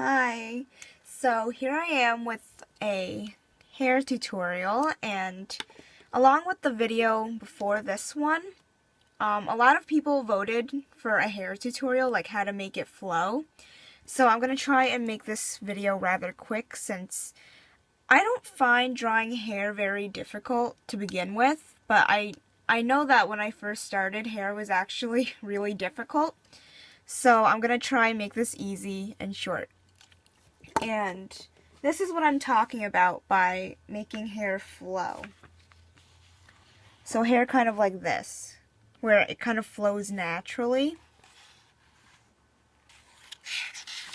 Hi, so here I am with a hair tutorial, and along with the video before this one, a lot of people voted for a hair tutorial, like how to make it flow. So I'm going to try and make this video rather quick since I don't find drawing hair very difficult to begin with, but I know that when I first started, hair was actually really difficult. So I'm going to try and make this easy and short. And this is what I'm talking about by making hair flow. So hair kind of like this, where it kind of flows naturally.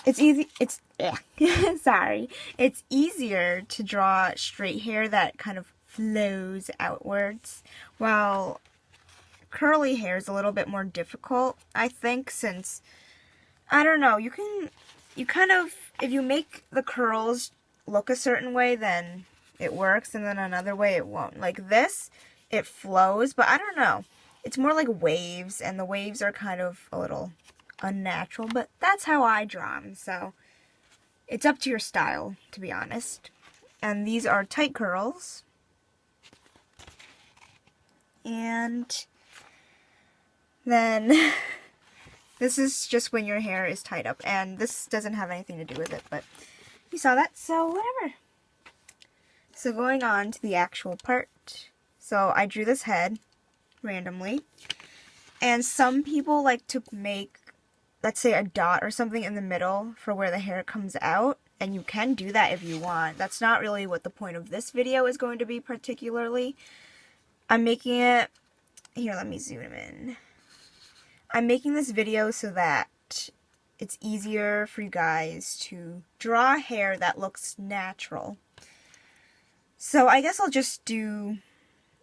It's easy, sorry. It's easier to draw straight hair that kind of flows outwards, while curly hair is a little bit more difficult, I think, since, I don't know, you kind of, if you make the curls look a certain way, then it works, and then another way it won't. Like this, it flows, but I don't know. It's more like waves, and the waves are kind of a little unnatural, but that's how I draw them, so it's up to your style, to be honest. And these are tight curls. And then this is just when your hair is tied up, and this doesn't have anything to do with it, but you saw that, so whatever. So going on to the actual part. So I drew this head randomly, and some people like to make, let's say, a dot or something in the middle for where the hair comes out, and you can do that if you want. That's not really what the point of this video is going to be particularly. I'm making it, here, let me zoom in. I'm making this video so that it's easier for you guys to draw hair that looks natural. So I guess I'll just do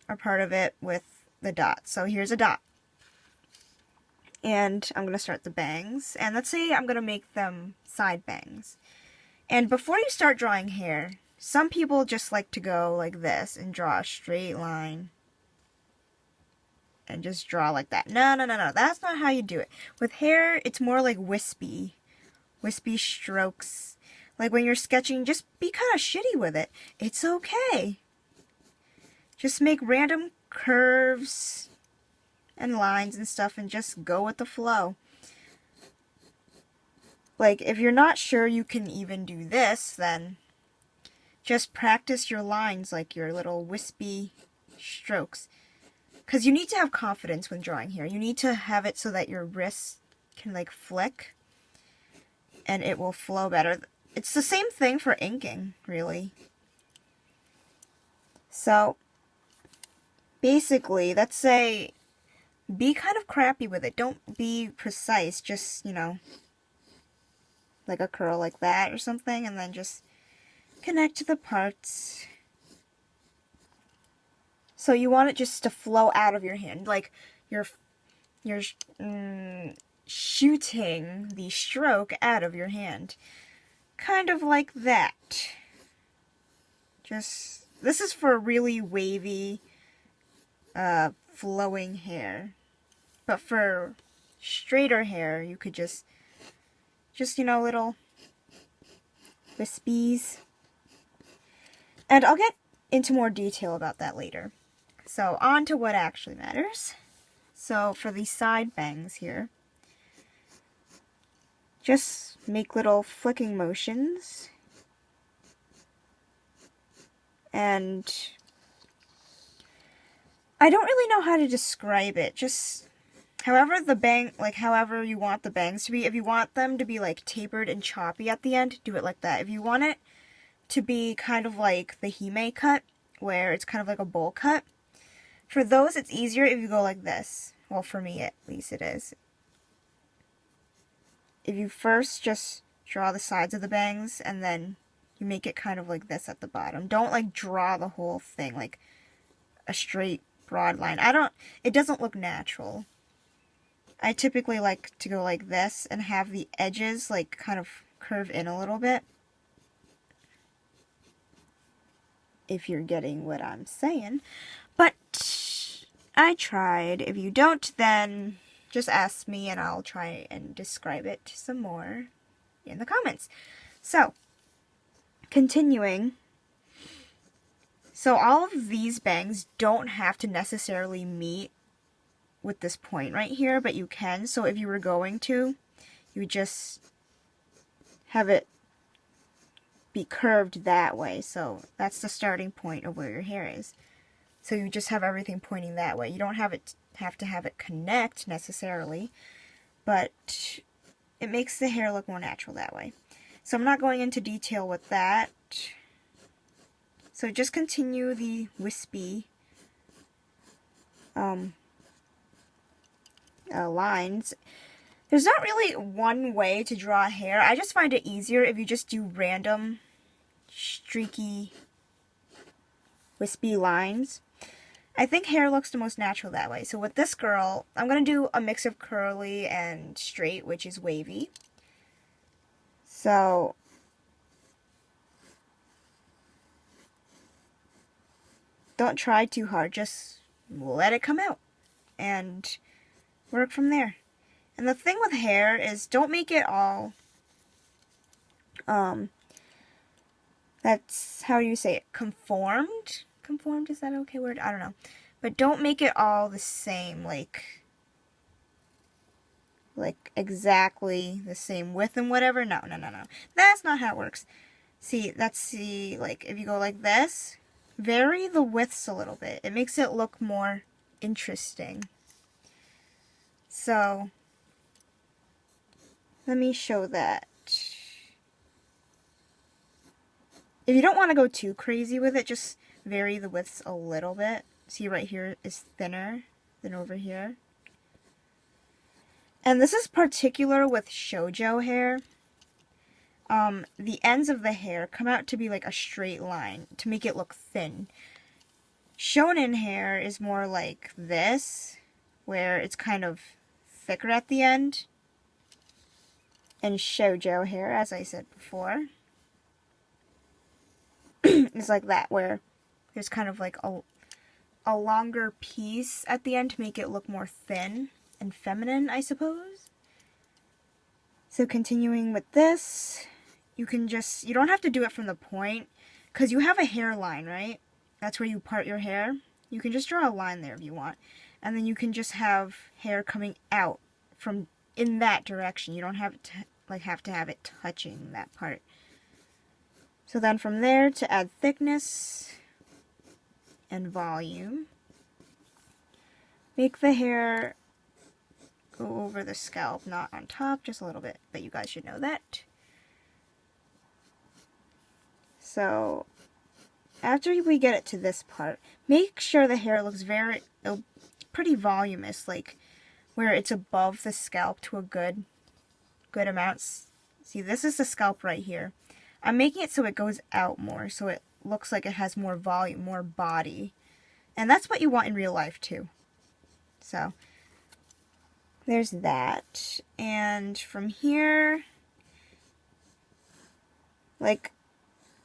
a part of it with the dot. So here's a dot. And I'm going to start the bangs. And let's say I'm going to make them side bangs. And before you start drawing hair, some people just like to go like this and draw a straight line. And just draw like that. No. That's not how you do it. With hair, it's more like wispy strokes. Like when you're sketching, just be kind of shitty with it. It's okay. Just make random curves and lines and stuff and just go with the flow. Like, if you're not sure you can even do this, then just practice your lines, like your little wispy strokes. Because you need to have confidence when drawing here. You need to have it so that your wrists can, like, flick. And it will flow better. It's the same thing for inking, really. So, basically, let's say, be kind of crappy with it. Don't be precise. Just, you know, like a curl like that or something. And then just connect to the parts. So you want it just to flow out of your hand, like you're shooting the stroke out of your hand. Kind of like that. Just, this is for really wavy, flowing hair. But for straighter hair, you could just, you know, little wispies. And I'll get into more detail about that later. So, on to what actually matters. So, for these side bangs here, just make little flicking motions. And I don't really know how to describe it. Just however the bang, like however you want the bangs to be. If you want them to be like tapered and choppy at the end, do it like that. If you want it to be kind of like the hime cut, where it's kind of like a bowl cut, for those, it's easier if you go like this. Well, for me, at least it is. If you first just draw the sides of the bangs, and then you make it kind of like this at the bottom. Don't, like, draw the whole thing, like a straight, broad line. It doesn't look natural. I typically like to go like this, and have the edges, like, kind of curve in a little bit. If you're getting what I'm saying. But I tried. If you don't, then just ask me and I'll try and describe it some more in the comments. So, continuing. So all of these bangs don't have to necessarily meet with this point right here, but you can. So if you were going to, you would just have it be curved that way. So that's the starting point of where your hair is. So you just have everything pointing that way. You don't have to have it connect necessarily, but it makes the hair look more natural that way. So I'm not going into detail with that. So just continue the wispy lines. There's not really one way to draw hair. I just find it easier if you just do random streaky wispy lines. I think hair looks the most natural that way. So with this girl, I'm going to do a mix of curly and straight, which is wavy. So don't try too hard, just let it come out and work from there. And the thing with hair is don't make it all, that's, how do you say it, conformed? Conformed, is that an okay word? I don't know. But don't make it all the same, like exactly the same width and whatever. No. That's not how it works. See, like, if you go like this, vary the widths a little bit. It makes it look more interesting. So, let me show that. If you don't want to go too crazy with it, just vary the widths a little bit. See, right here is thinner than over here. And this is particular with shoujo hair. The ends of the hair come out to be like a straight line to make it look thin. Shonen hair is more like this, where it's kind of thicker at the end. And shoujo hair, as I said before, is like that, where there's kind of like a longer piece at the end to make it look more thin and feminine, I suppose. So continuing with this, you don't have to do it from the point, because you have a hairline, right? That's where you part your hair. You can just draw a line there if you want. And then you can just have hair coming out from in that direction. You don't have to have it touching that part. So then from there, to add thickness and volume, make the hair go over the scalp, not on top, just a little bit, but you guys should know that. So after we get it to this part, make sure the hair looks pretty voluminous, like where it's above the scalp to a good amount. See, this is the scalp right here. I'm making it so it goes out more, so it looks like it has more volume, more body. And that's what you want in real life too. So there's that. And from here, like,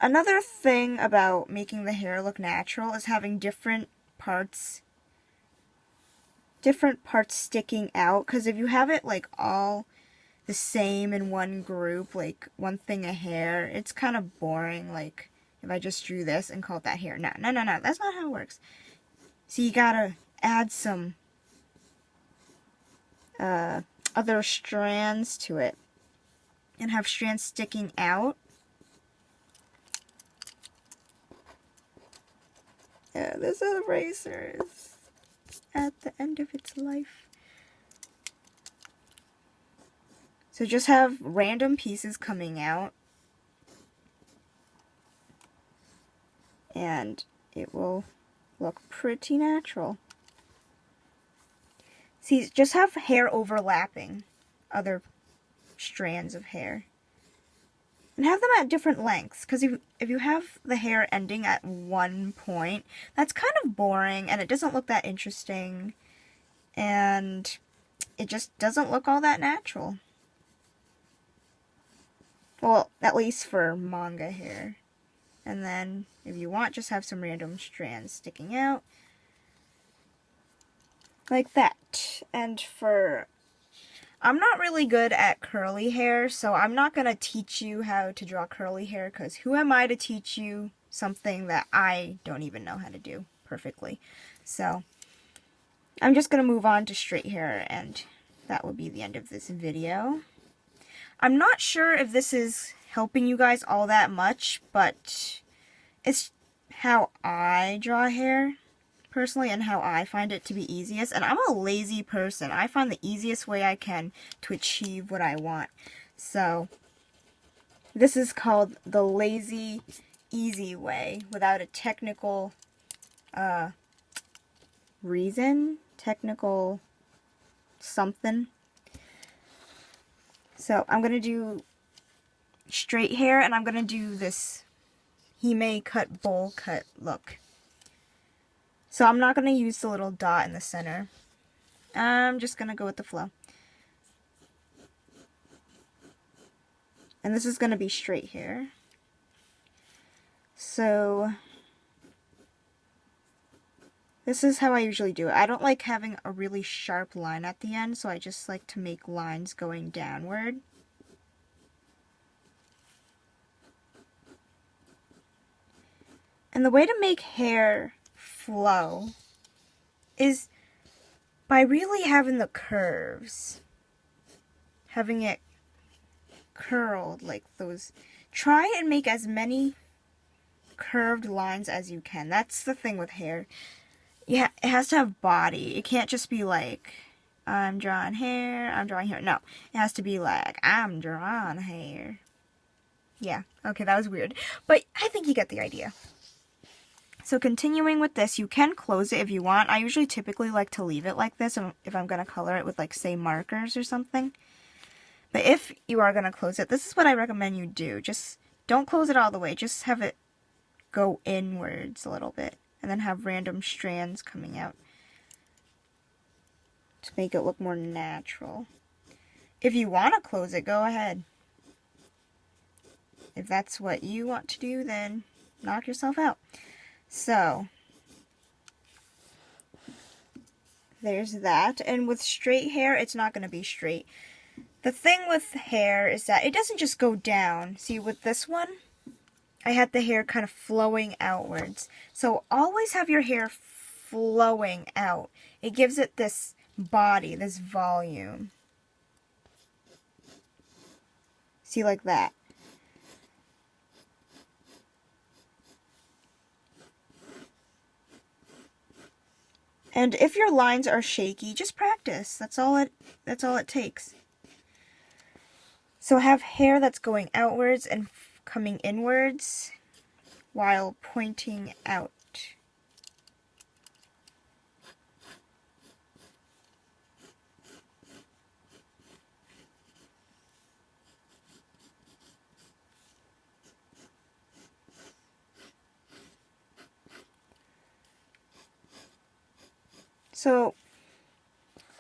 another thing about making the hair look natural is having different parts sticking out. Because if you have it like all the same in one group, like one thing of hair, it's kind of boring. Like if I just drew this and called that hair. No, that's not how it works. So you gotta add some other strands to it and have strands sticking out. Yeah, this eraser is at the end of its life. So just have random pieces coming out, and it will look pretty natural. See, just have hair overlapping other strands of hair. And have them at different lengths, because if you have the hair ending at one point, that's kind of boring, and it doesn't look that interesting, and it just doesn't look all that natural. Well, at least for manga hair. And then, if you want, just have some random strands sticking out. Like that. And for I'm not really good at curly hair, so I'm not going to teach you how to draw curly hair, because who am I to teach you something that I don't even know how to do perfectly. So I'm just going to move on to straight hair, and that will be the end of this video. I'm not sure if this is helping you guys all that much, but it's how I draw hair personally and how I find it to be easiest. And I'm a lazy person. I find the easiest way I can to achieve what I want. So this is called the lazy, easy way without a technical reason, technical something. So I'm going to do straight hair, and I'm going to do this hime cut, bowl cut look. So I'm not going to use the little dot in the center. I'm just going to go with the flow. And this is going to be straight hair. So this is how I usually do it. I don't like having a really sharp line at the end, so I just like to make lines going downward. And the way to make hair flow is by really having the curves. Having it curled like those. Try and make as many curved lines as you can. That's the thing with hair. Yeah, it has to have body. It can't just be like, I'm drawing hair, I'm drawing hair. No, it has to be like, I'm drawing hair. Yeah, okay, that was weird. But I think you get the idea. So continuing with this, you can close it if you want. I usually typically like to leave it like this if I'm going to color it with, like, say, markers or something. But if you are going to close it, this is what I recommend you do. Just don't close it all the way. Just have it go inwards a little bit. And then have random strands coming out to make it look more natural. If you want to close it, go ahead. If that's what you want to do, then knock yourself out. So, there's that. And with straight hair, it's not going to be straight. The thing with hair is that it doesn't just go down. See, with this one, I had the hair kind of flowing outwards. So always have your hair flowing out. It gives it this body, this volume. See, like that. And if your lines are shaky, just practice. That's all it takes. So have hair that's going outwards and coming inwards while pointing out. So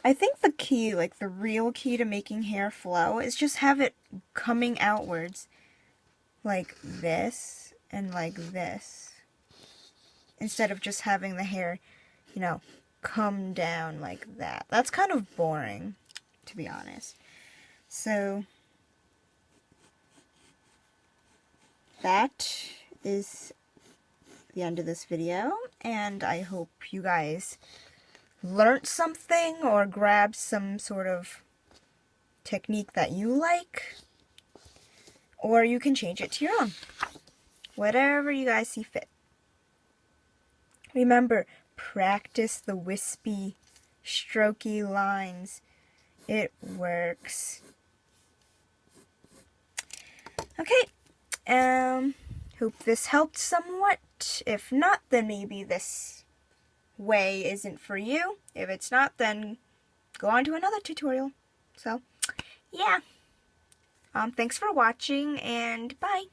I think the key, like the real key to making hair flow, is just have it coming outwards like this and like this, instead of just having the hair, you know, come down like that. That's kind of boring, to be honest. So that is the end of this video, and I hope you guys learned something or grabbed some sort of technique that you like, or you can change it to your own. Whatever you guys see fit. Remember, practice the wispy, strokey lines. It works. Okay, hope this helped somewhat. If not, then maybe this way isn't for you. If it's not, then go on to another tutorial. So, yeah. Thanks for watching, and bye.